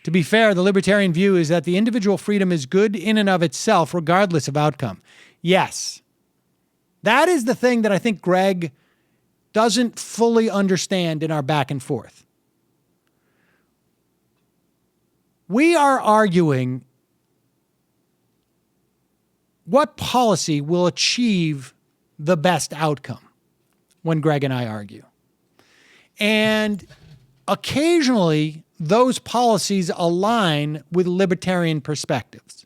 To be fair, the libertarian view is that the individual freedom is good in and of itself, regardless of outcome. Yes. That is the thing that I think Greg doesn't fully understand in our back and forth. We are arguing what policy will achieve the best outcome when Greg and I argue. And occasionally, those policies align with libertarian perspectives.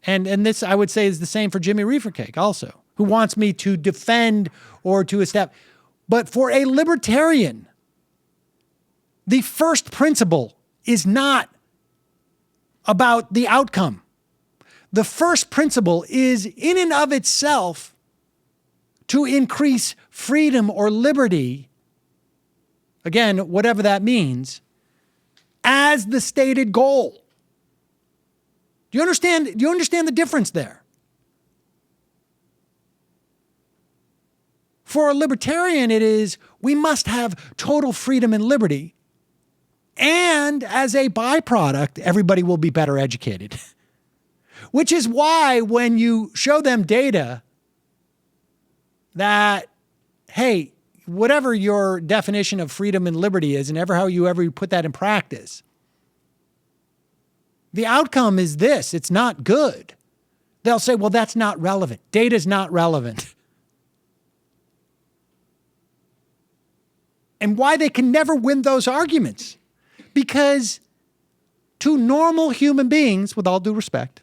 And this, I would say, is the same for Jimmy Reefercake also, who wants me to defend or to establish. But for a libertarian, the first principle is not about the outcome. The first principle is in and of itself to increase freedom or liberty, again, whatever that means, as the stated goal. Do you understand the difference there? For a libertarian, it is, we must have total freedom and liberty. And as a byproduct, everybody will be better educated. Which is why when you show them data that, hey, whatever your definition of freedom and liberty is, and how you ever put that in practice, the outcome is this, it's not good. They'll say, well, that's not relevant. Data's not relevant. And why they can never win those arguments. Because to normal human beings, with all due respect,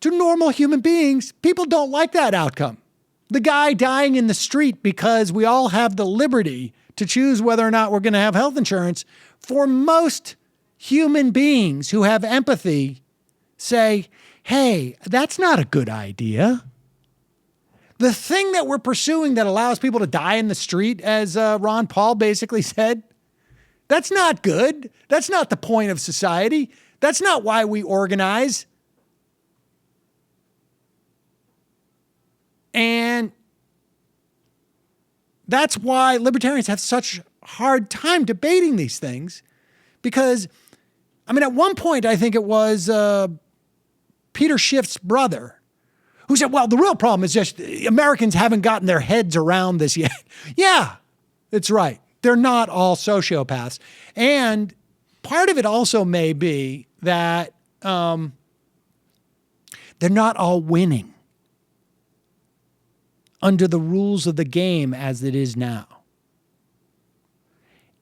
to normal human beings, people don't like that outcome. The guy dying in the street because we all have the liberty to choose whether or not we're going to have health insurance. For most human beings who have empathy, say, hey, that's not a good idea. The thing that we're pursuing that allows people to die in the street, as Ron Paul basically said, that's not good. That's not the point of society. That's not why we organize. And that's why libertarians have such a hard time debating these things. Because, I mean, at one point, I think it was Peter Schiff's brother who said, well, the real problem is just Americans haven't gotten their heads around this yet. Yeah, that's right. They're not all sociopaths. And part of it also may be that they're not all winning under the rules of the game as it is now.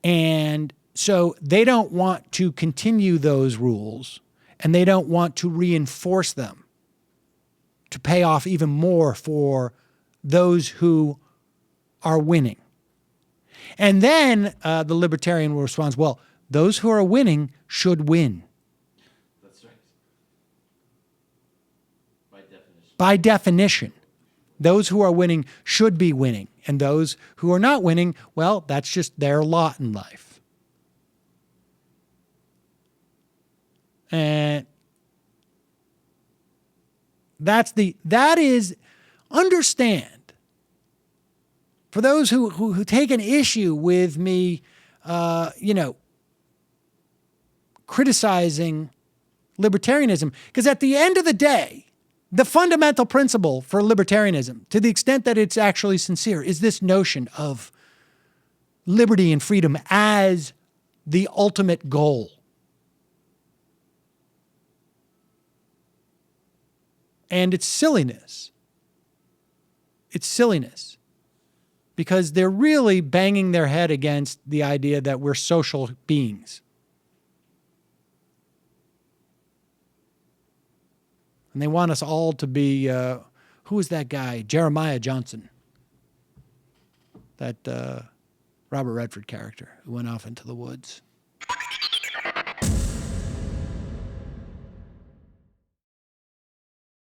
And so they don't want to continue those rules, and they don't want to reinforce them to pay off even more for those who are winning. And then the libertarian will respond, well, those who are winning should win. That's right. By definition. By definition. Those who are winning should be winning. And those who are not winning, well, that's just their lot in life. And that is, understand, for those who take an issue with me, criticizing libertarianism, because at the end of the day, the fundamental principle for libertarianism, to the extent that it's actually sincere, is this notion of liberty and freedom as the ultimate goal. And it's silliness. It's silliness. Because they're really banging their head against the idea that we're social beings. And they want us all to be, who was that guy? Jeremiah Johnson. That Robert Redford character who went off into the woods.